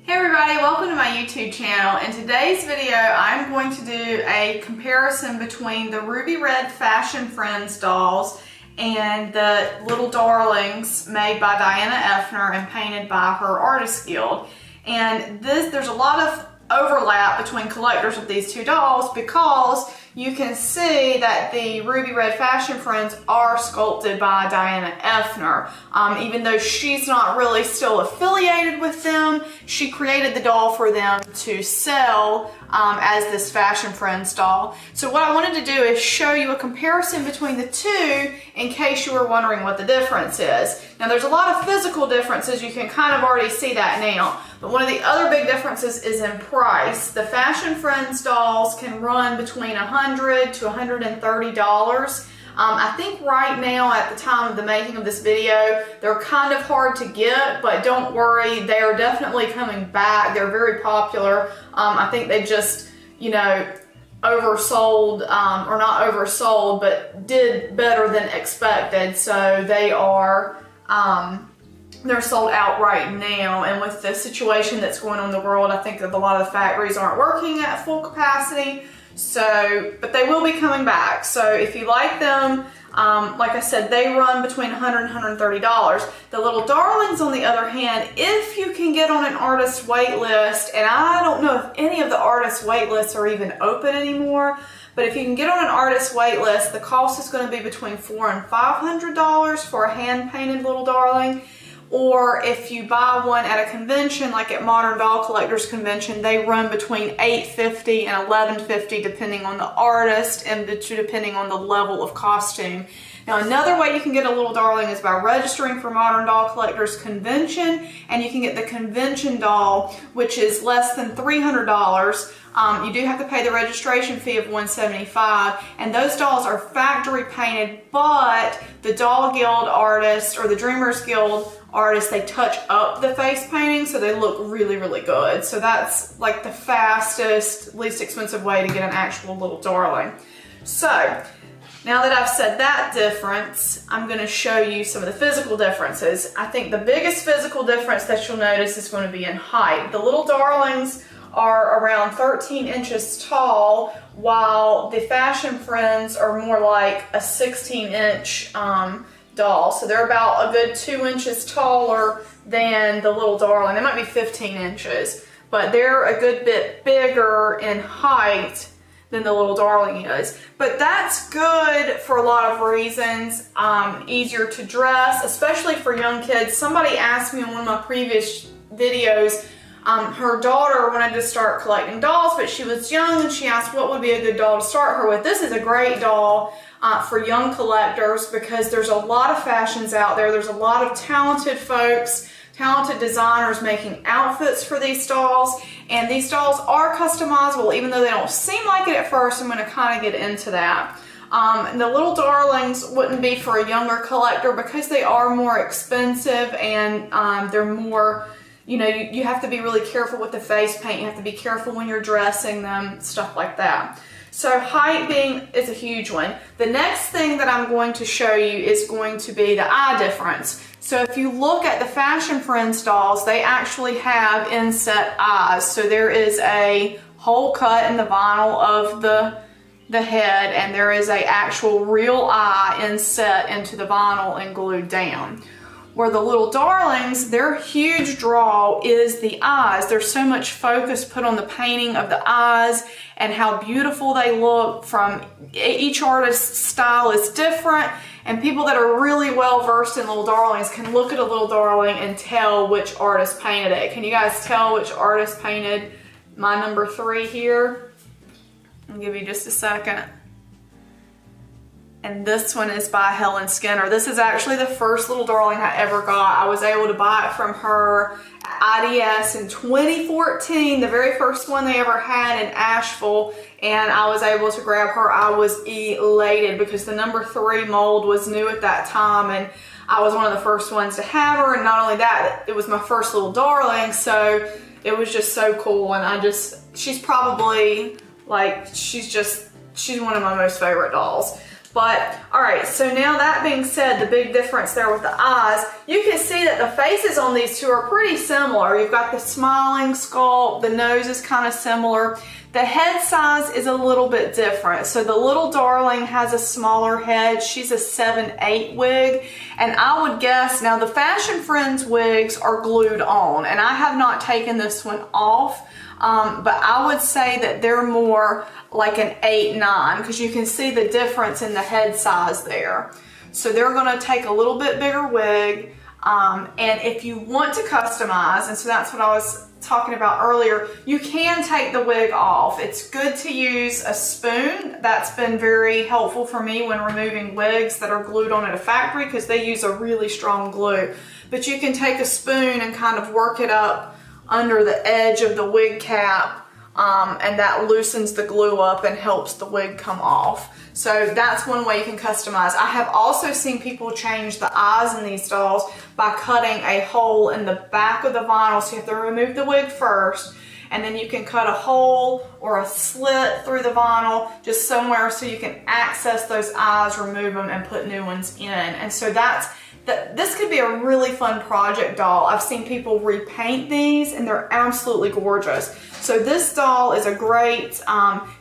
Hey everybody, welcome to my YouTube channel. In today's video, I'm going to do a comparison between the Ruby Red Fashion Friends dolls and the Little Darlings made by Dianna Effner and painted by her Artist Guild. And there's a lot of overlap between collectors of these two dolls because you can see that the Ruby Red Fashion Friends are sculpted by Dianna Effner. Even though she's not really still affiliated with them, she created the doll for them to sell as this Fashion Friends doll. So what I wanted to do is show you a comparison between the two in case you were wondering what the difference is. Now there's a lot of physical differences, you can kind of already see that now. But one of the other big differences is in price. The Fashion Friends dolls can run between $100 to $130. I think right now at the time of the making of this video, they're kind of hard to get, but don't worry, they are definitely coming back. They're very popular. I think they just, oversold, or not oversold, but did better than expected. So they are, they're sold out right now, and with the situation that's going on in the world, I think that a lot of the factories aren't working at full capacity. So, but they will be coming back. So if you like them, like I said, they run between $100 and $130. The Little Darlings, on the other hand, if you can get on an artist wait list, and I don't know if any of the artist wait lists are even open anymore, but if you can get on an artist wait list, the cost is going to be between $400 and $500 for a hand-painted Little Darling. Or if you buy one at a convention, like at Modern Doll Collectors Convention, they run between $850 and $1150 depending on the artist and depending on the level of costume. Now another way you can get a Little Darling is by registering for Modern Doll Collectors Convention, and you can get the convention doll, which is less than $300. You do have to pay the registration fee of $175, and those dolls are factory painted, but the Doll Guild artists or the Dreamers Guild artists, they touch up the face painting so they look really, really good. So that's like the fastest, least expensive way to get an actual Little Darling. So now that I've said that difference, I'm going to show you some of the physical differences. I think the biggest physical difference that you'll notice is going to be in height. The Little Darlings are around 13 inches tall, while the Fashion Friends are more like a 16-inch doll. So they're about a good 2 inches taller than the Little Darling. They might be 15 inches, but they're a good bit bigger in height than the Little Darling is. But that's good for a lot of reasons. Easier to dress, especially for young kids. Somebody asked me in one of my previous videos, her daughter wanted to start collecting dolls, but she was young, and she asked what would be a good doll to start her with. This is a great doll for young collectors because there's a lot of fashions out there. There's a lot of talented folks, talented designers making outfits for these dolls, and these dolls are customizable even though they don't seem like it at first. I'm going to kind of get into that. The Little Darlings wouldn't be for a younger collector because they are more expensive, and they're more, you have to be really careful with the face paint. You have to be careful when you're dressing them, stuff like that. So height is a huge one. The next thing that I'm going to show you is going to be the eye difference. So if you look at the Fashion Friends dolls, they actually have inset eyes. So there is a hole cut in the vinyl of the head, and there is an actual real eye inset into the vinyl and glued down. Where the Little Darlings, their huge draw is the eyes. There's so much focus put on the painting of the eyes and how beautiful they look. From each artist's style is different, and people that are really well versed in Little Darlings can look at a Little Darling and tell which artist painted it. Can you guys tell which artist painted my number 3 here? I'll give you just a second. And this one is by Helen Skinner. This is actually the first Little Darling I ever got. I was able to buy it from her IDS in 2014, the very first one they ever had in Asheville, and I was able to grab her. I was elated because the number 3 mold was new at that time, and I was one of the first ones to have her. And not only that, it was my first Little Darling, so it was just so cool. And she's probably like, she's one of my most favorite dolls. But, all right, so now that being said, the big difference there with the eyes, you can see that the faces on these two are pretty similar. You've got the smiling sculpt, the nose is kind of similar. The head size is a little bit different. So the little darling has a smaller head. She's a 7/8 wig. And I would guess, now the Fashion Friends wigs are glued on, and I have not taken this one off. But I would say that they're more like an 8/9 because you can see the difference in the head size there. So they're going to take a little bit bigger wig. And if you want to customize, and so that's what I was talking about earlier, you can take the wig off. It's good to use a spoon. That's been very helpful for me when removing wigs that are glued on at a factory because they use a really strong glue. But you can take a spoon and kind of work it up under the edge of the wig cap, and that loosens the glue up and helps the wig come off. So that's one way you can customize. I have also seen people change the eyes in these dolls by cutting a hole in the back of the vinyl. So you have to remove the wig first, and then you can cut a hole or a slit through the vinyl just somewhere so you can access those eyes, remove them, and put new ones in. And so this could be a really fun project doll. I've seen people repaint these and they're absolutely gorgeous. So this doll is a great,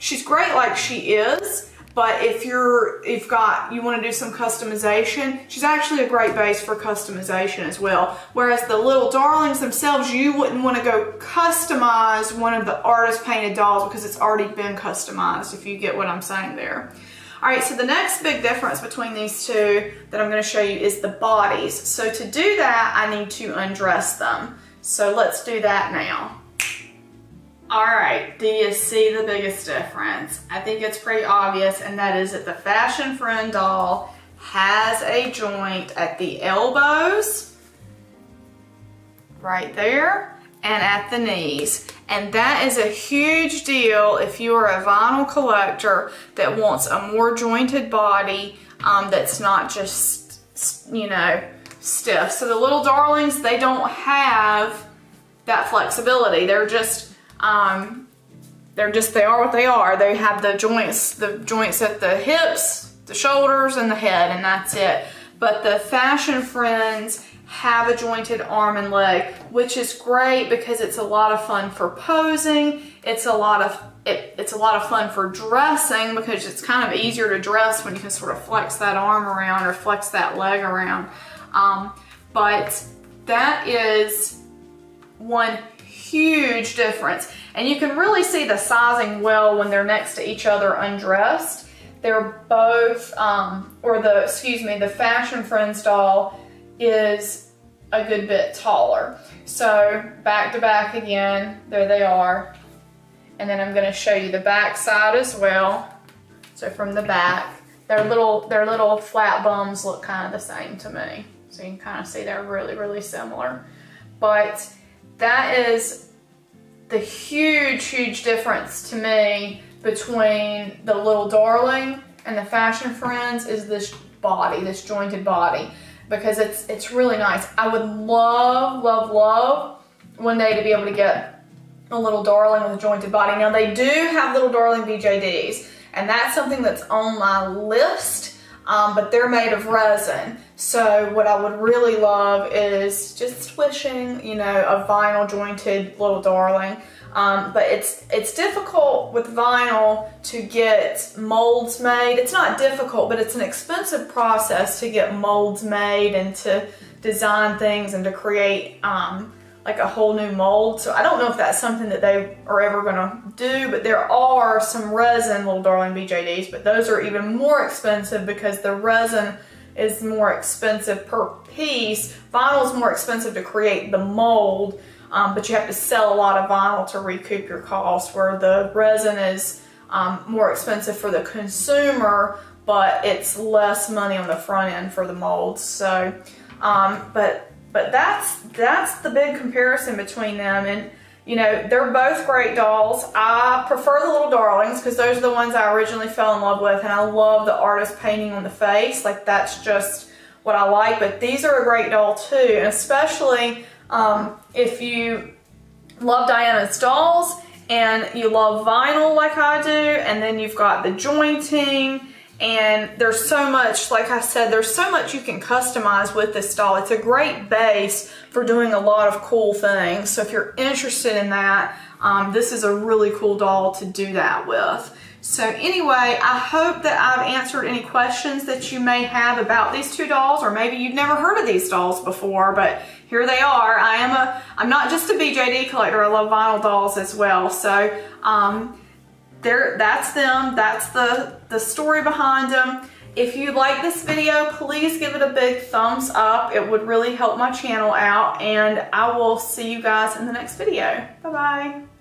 she's great like she is, but if you want to do some customization, she's actually a great base for customization as well. Whereas the little darlings themselves, you wouldn't want to go customize one of the artist painted dolls because it's already been customized, if you get what I'm saying there. All right, so the next big difference between these two that I'm going to show you is the bodies. So to do that, I need to undress them. So let's do that now. All right, do you see the biggest difference? I think it's pretty obvious, and that is that the Fashion Friend doll has a joint at the elbows, right there, and at the knees. And that is a huge deal if you are a vinyl collector that wants a more jointed body that's not just, you know, stiff. So the little darlings, they don't have that flexibility. They are what they are. They have the joints at the hips, the shoulders, and the head, and that's it. But the Fashion Friends have a jointed arm and leg, which is great because it's a lot of fun for posing. It's a lot of fun for dressing because it's kind of easier to dress when you can sort of flex that arm around or flex that leg around. But that is one huge difference. And you can really see the sizing well when they're next to each other undressed. They're both, the Fashion Friends doll is a good bit taller. So back to back again, there they are. And then I'm going to show you the back side as well. So from the back, their little flat bums look kind of the same to me. So you can kind of see they're really, really similar. But that is the huge, huge difference to me between the little darling and the Fashion Friends is this body, this jointed body, because it's really nice. I would love, love, love one day to be able to get a little darling with a jointed body. Now they do have little darling BJDs, and that's something that's on my list, but they're made of resin. So what I would really love is just swishing, you know, a vinyl jointed little darling. But it's difficult with vinyl to get molds made. It's not difficult, but it's an expensive process to get molds made and to design things and to create like a whole new mold. So I don't know if that's something that they are ever gonna do, but there are some resin little darling BJDs, but those are even more expensive because the resin is more expensive per piece. Vinyl is more expensive to create the mold, but you have to sell a lot of vinyl to recoup your costs, where the resin is more expensive for the consumer, but it's less money on the front end for the molds. So, but that's the big comparison between them. And you know, they're both great dolls. I prefer the little darlings because those are the ones I originally fell in love with, and I love the artist painting on the face. Like, that's just what I like. But these are a great doll too, and especially if you love Dianna's dolls and you love vinyl like I do, and then you've got the jointing And there's so much, like I said, there's so much you can customize with this doll. It's a great base for doing a lot of cool things. So if you're interested in that, this is a really cool doll to do that with. So anyway, I hope that I've answered any questions that you may have about these two dolls, or maybe you've never heard of these dolls before, but here they are. I'm not just a BJD collector, I love vinyl dolls as well. So that's them, that's the story behind them. If you like this video, please give it a big thumbs up. It would really help my channel out, and I will see you guys in the next video. Bye-bye.